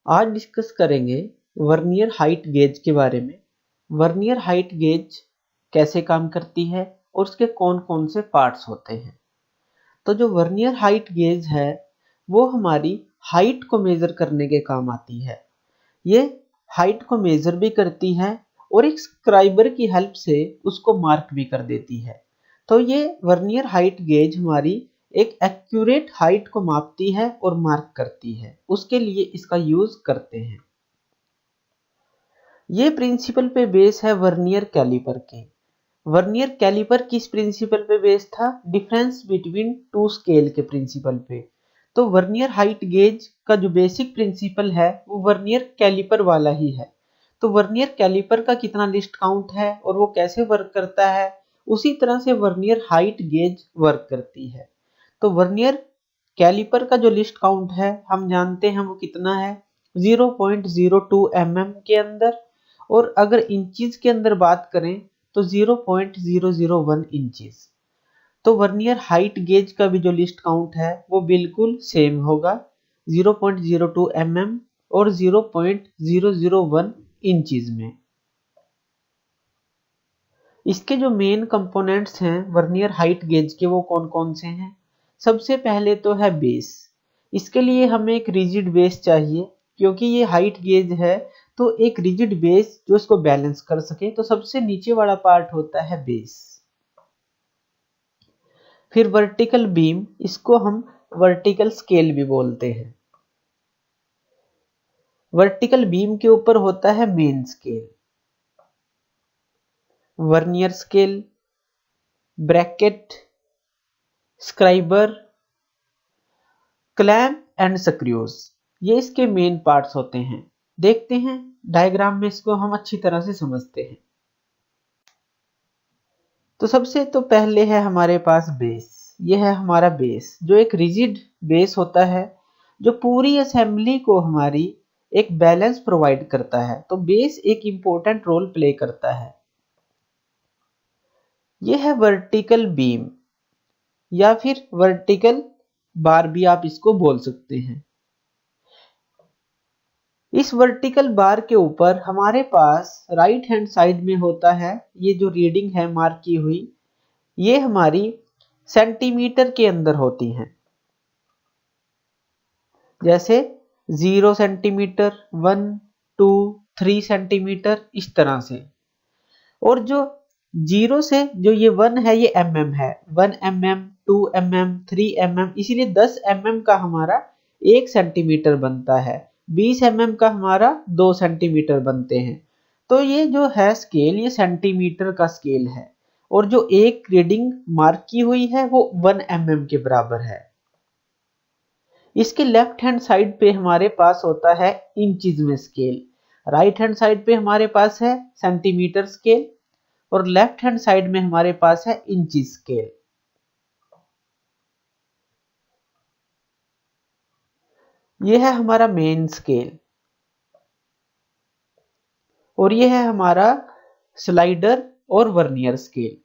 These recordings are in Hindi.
आज डिस्कस करेंगे वर्नियर हाइट गेज के बारे में। वर्नियर हाइट गेज कैसे काम करती है और उसके कौन कौन से पार्ट्स होते हैं। तो जो वर्नियर हाइट गेज है वो हमारी हाइट को मेजर करने के काम आती है। ये हाइट को मेजर भी करती है और एक स्क्राइबर की हेल्प से उसको मार्क भी कर देती है। तो ये वर्नियर हाइट गेज हमारी एक एक्यूरेट हाइट को मापती है और मार्क करती है, उसके लिए इसका यूज करते हैं। ये प्रिंसिपल पे बेस है वर्नियर कैलिपर के। वर्नियर कैलिपर किस प्रिंसिपल पे बेस था? डिफरेंस बिटवीन टू स्केल के प्रिंसिपल पे। तो वर्नियर हाइट गेज का जो बेसिक प्रिंसिपल है वो वर्नियर कैलिपर वाला ही है। तो वर्नियर कैलिपर का कितना लिस्ट काउंट है और वो कैसे वर्क करता है, उसी तरह से वर्नियर हाइट गेज वर्क करती है। तो वर्नियर कैलिपर का जो लिस्ट काउंट है हम जानते हैं वो कितना है, 0.02 mm के अंदर, और अगर इंचेस के अंदर बात करें तो 0.001 इंचेस। तो वर्नियर हाइट गेज का भी जो लिस्ट काउंट है वो बिल्कुल सेम होगा, 0.02 mm और 0.001 इंचेस में। इसके जो मेन कंपोनेंट्स हैं वर्नियर हाइट गेज के वो कौन कौन से हैं? सबसे पहले तो है बेस। इसके लिए हमें एक रिजिड बेस चाहिए, क्योंकि ये हाइट गेज है तो एक रिजिड बेस जो इसको बैलेंस कर सके। तो सबसे नीचे वाला पार्ट होता है बेस। फिर वर्टिकल बीम, इसको हम वर्टिकल स्केल भी बोलते हैं। वर्टिकल बीम के ऊपर होता है main scale, vernier scale, bracket, scriber, clamp and screws, ये इसके मेन पार्ट्स होते हैं। देखते हैं डायग्राम में, इसको हम अच्छी तरह से समझते हैं। तो सबसे तो पहले है हमारे पास बेस। ये है हमारा बेस, जो एक रिजिड बेस होता है जो पूरी असेंबली को हमारी एक बैलेंस प्रोवाइड करता है। तो बेस एक इंपॉर्टेंट रोल प्ले करता है। यह है वर्टिकल बीम या फिर वर्टिकल बार भी आप इसको बोल सकते हैं। इस वर्टिकल बार के ऊपर हमारे पास राइट हैंड साइड में होता है, ये जो रीडिंग है मार्क की हुई, ये हमारी सेंटीमीटर के अंदर होती हैं। जैसे 0 सेंटीमीटर, 1, 2, 3 सेंटीमीटर, इस तरह से। और जो 0 से जो ये 1 है ये mm है, 1 mm, 2 mm, 3 mm, इसीलिए 10 mm का हमारा 1 सेंटीमीटर बनता है, 20 mm का हमारा 2 सेंटीमीटर बनते हैं। तो ये जो है स्केल, ये सेंटीमीटर का स्केल है, और जो एक रीडिंग मार्क की हुई है वो 1 mm के बराबर है। इसके लेफ्ट हैंड साइड पे हमारे पास होता है इंचेस में स्केल, राइट हैंड साइड पे हमारे पास है सेंटीमीटर स्केल, और लेफ्ट हैंड साइड में हमारे पास है इंचेस स्केल। यह है हमारा मेन स्केल, और यह है हमारा स्लाइडर और वर्नियर स्केल।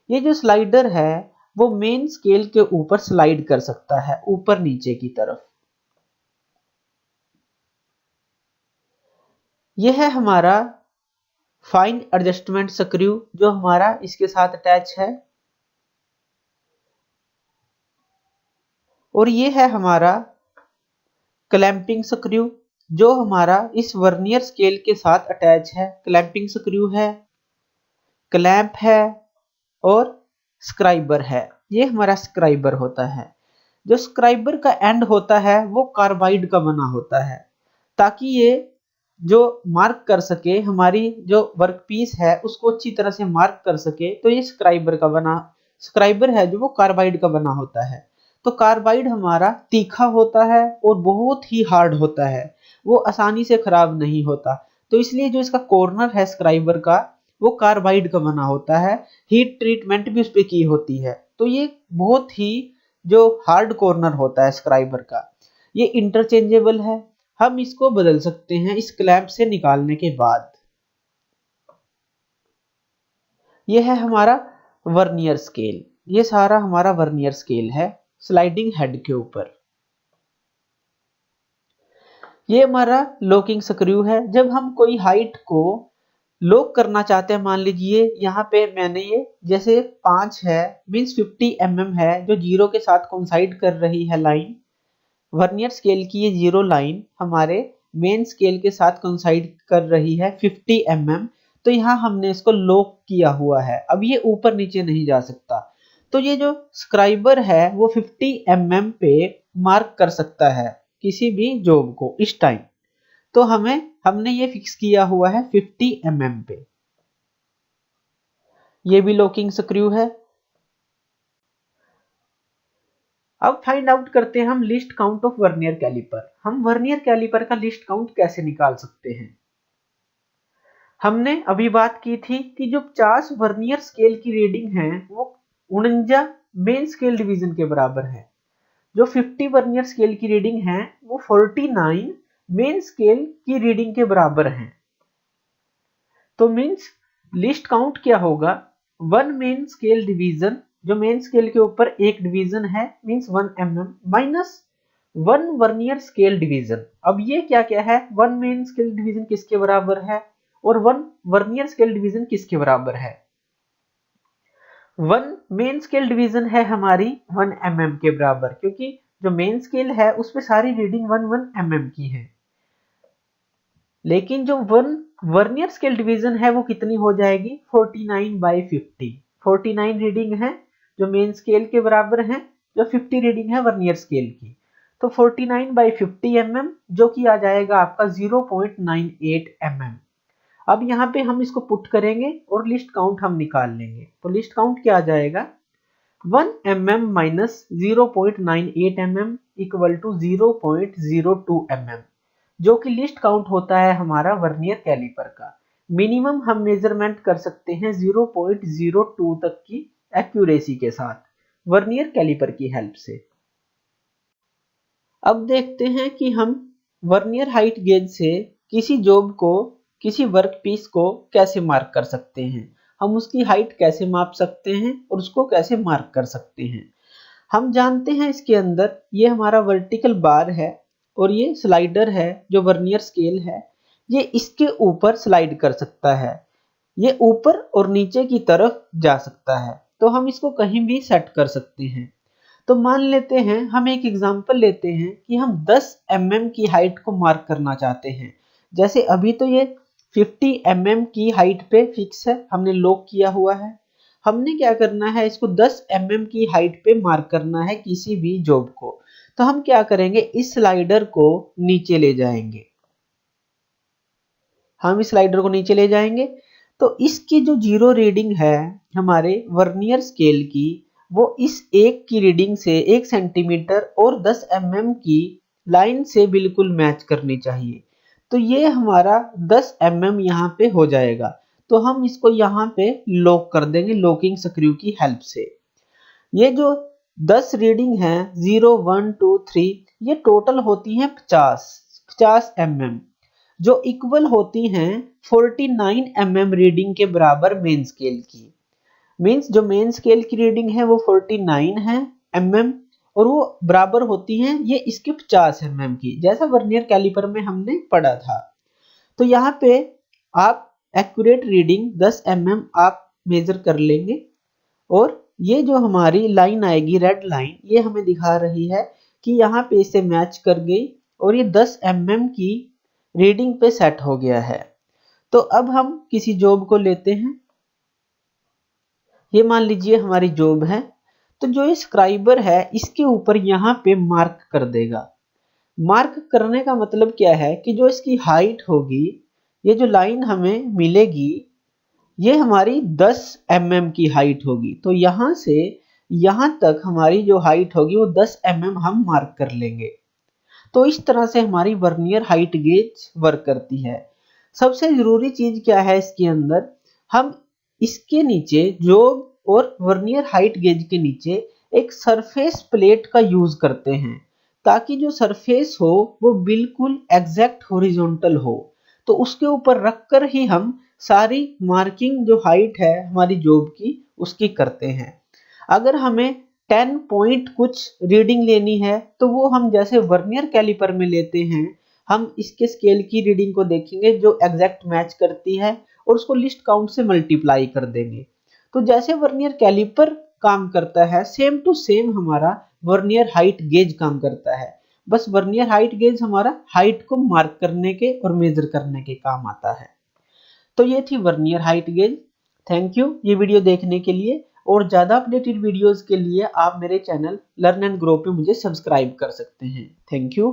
ये जो स्लाइडर है वो मेन स्केल के ऊपर स्लाइड कर सकता है, ऊपर नीचे की तरफ। यह है हमारा फाइन एडजस्टमेंट स्क्रू जो हमारा इसके साथ अटैच है, और ये है हमारा क्लैंपिंग स्क्रू जो हमारा इस वर्नियर स्केल के साथ अटैच है। क्लैंपिंग स्क्रू है, क्लैंप है और स्क्राइबर है। ये हमारा स्क्राइबर होता है। जो स्क्राइबर का एंड होता है वो कार्बाइड का बना होता है, ताकि ये जो मार्क कर सके, हमारी जो वर्कपीस है उसको अच्छी तरह से मार्क कर सके। तो ये स्क्राइबर है जो वो कार्बाइड का बना होता है। तो कार्बाइड हमारा तीखा होता है और बहुत ही हार्ड होता है, वो आसानी से खराब नहीं होता। तो इसलिए जो इसका कॉर्नर है स्क्राइबर का वो कार्बाइड का बना होता है, हीट ट्रीटमेंट भी उस पर की होती है। तो ये बहुत ही जो हार्ड कॉर्नर होता है स्क्राइबर का, ये इंटरचेंजेबल है, हम इसको बदल सकते हैं इस क्लैंप से निकालने के बाद। यह है हमारा वर्नियर स्केल, ये सारा हमारा वर्नियर स्केल है स्लाइडिंग हेड के ऊपर। ये हमारा लॉकिंग स्क्रू है। जब हम कोई हाइट को लॉक करना चाहते हैं, मान लीजिए यहाँ पे मैंने ये जैसे 5 है मीन्स 50 mm है जो जीरो के साथ कोइंसाइड कर रही है लाइन, वर्नियर स्केल की ये जीरो लाइन हमारे मेन स्केल के साथ कोइंसाइड कर रही है 50 mm। तो यहाँ हमने इसको लॉक किया हुआ है, अब ये ऊपर नीचे नहीं जा सकता। तो ये जो स्क्राइबर है वो 50 mm पे मार्क कर सकता है किसी भी जॉब को इस टाइम। तो हमने ये फिक्स किया हुआ है 50 mm पे। ये भी लॉकिंग स्क्रू है। अब फाइंड आउट करते हैं हम least count of vernier calliper. हम वर्नियर कैलिपर का लिस्ट काउंट कैसे निकाल सकते हैं? हमने अभी बात की थी कि जो 50 वर्नियर स्केल की रीडिंग है वो 49 मेन स्केल डिवीजन के बराबर है। जो 50 वर्नियर स्केल की रीडिंग है वो 49 मेन स्केल की रीडिंग के बराबर है। तो मीन्स लिस्ट काउंट क्या होगा? 1 मेन स्केल डिवीजन, जो मेन स्केल के ऊपर एक डिवीजन है means 1 mm minus 1 vernier scale division. अब ये क्या क्या है? 1 मेन स्केल डिवीजन किसके बराबर है और 1 वर्नियर स्केल डिवीजन किसके बराबर है? 1 मेन स्केल डिवीजन है हमारी 1 mm के बराबर, क्योंकि जो मेन स्केल है उसमें सारी रीडिंग 1 mm की है। लेकिन जो 1 वर्नियर स्केल डिवीजन है वो कितनी हो जाएगी? 49/50। 49 रीडिंग है जो मेन स्केल के बराबर है, जो 50 रीडिंग है वर्नियर स्केल की। तो 49/50 mm जो कि आ जाएगा आपका 0.98 mm। अब यहाँ पे हम इसको पुट करेंगे और लिस्ट काउंट हम निकाल लेंगे। तो लिस्ट काउंट क्या आ जाएगा? 1 mm minus 0.98 mm equal to 0.02 mm, जो कि लिस्ट काउंट होता है हमारा वर्नियर कैलिपर का। मिनिमम हम मेजरमेंट कर सकते हैं 0.02 तक की एक्यूरेसी के साथ वर्नियर कैलिपर की हेल्प से। अब देखते हैं कि हम वर्नियर हाइट गेज से किसी जॉब को, किसी वर्कपीस को कैसे मार्क कर सकते हैं, हम उसकी हाइट कैसे माप सकते हैं और उसको कैसे मार्क कर सकते हैं। हम जानते हैं इसके अंदर ये हमारा वर्टिकल बार है और ये स्लाइडर है जो वर्नियर स्केल है, ये इसके ऊपर स्लाइड कर सकता है, ये ऊपर और नीचे की तरफ जा सकता है। तो हम इसको कहीं भी सेट कर सकते हैं। तो मान लेते हैं, हम एक एग्जांपल लेते हैं कि हम 10 mm की हाइट को मार्क करना चाहते हैं। जैसे अभी तो ये 50 mm की हाइट पे फिक्स है, हमने लॉक किया हुआ है। हमने क्या करना है, इसको 10 mm की हाइट पे मार्क करना है किसी भी जॉब को। तो हम क्या करेंगे, इस स्लाइडर को नीचे ले जाएंगे। हम इस स्लाइडर को नीचे ले जाएंगे तो इसकी जो जीरो रीडिंग है हमारे वर्नियर स्केल की, वो इस एक की रीडिंग से 1 सेंटीमीटर और 10 mm की लाइन से बिल्कुल मैच करनी चाहिए। तो ये हमारा 10 mm यहाँ पे हो जाएगा। तो हम इसको यहाँ पे लॉक कर देंगे लॉकिंग स्क्रू की हेल्प से। ये जो 10 रीडिंग है 0, 1, 2, 3 ये टोटल होती हैं 50 mm, जो इक्वल होती हैं 49 mm रीडिंग के बराबर मेन स्केल की। मीन्स जो मेन स्केल की रीडिंग है वो 49 है mm और वो बराबर होती हैं ये इसके 50 mm की, जैसा वर्नियर कैलिपर में हमने पढ़ा था। तो यहाँ पे आप एक्यूरेट रीडिंग 10 mm आप मेजर कर लेंगे और ये जो हमारी लाइन आएगी रेड लाइन, ये हमें दिखा रही है कि यहाँ पे इसे मैच कर गई और ये 10 mm की रीडिंग पे सेट हो गया है। तो अब हम किसी जॉब को लेते हैं, ये मान लीजिए हमारी जॉब है। तो जो ये स्क्राइबर है इसके ऊपर यहाँ पे मार्क कर देगा। मार्क करने का मतलब क्या है कि जो इसकी हाइट होगी, ये जो लाइन हमें मिलेगी ये हमारी 10 mm की हाइट होगी। तो यहाँ से यहाँ तक हमारी जो हाइट होगी वो 10 mm हम मार्क कर लेंगे। तो इस तरह से हमारी वर्नियर हाइट गेज वर्क करती है। सबसे जरूरी चीज क्या है इसके अंदर, हम इसके नीचे जॉब और वर्नियर हाइट गेज के नीचे एक सरफेस प्लेट का यूज करते हैं, ताकि जो सरफेस हो वो बिल्कुल एग्जैक्ट हॉरिजॉन्टल हो। तो उसके ऊपर रखकर ही हम सारी मार्किंग जो हाइट है हमारी जॉब की उसकी करते हैं। अगर हमें 10 पॉइंट कुछ रीडिंग लेनी है तो वो हम जैसे वर्नियर कैलिपर में लेते हैं, हम इसके स्केल की रीडिंग को देखेंगे जो एग्जैक्ट मैच करती है और उसको लिस्ट काउंट से मल्टीप्लाई कर देंगे। तो जैसे वर्नियर कैलिपर काम करता है सेम टू सेम हमारा वर्नियर हाइट गेज काम करता है। बस वर्नियर हाइट गेज हमारा हाइट को मार्क करने के और मेजर करने के काम आता है। तो ये थी vernier height gauge. Thank you ये वीडियो देखने के लिए, और ज्यादा अपडेटेड वीडियोस के लिए आप मेरे चैनल लर्न एंड ग्रो पे मुझे सब्सक्राइब कर सकते हैं। Thank you.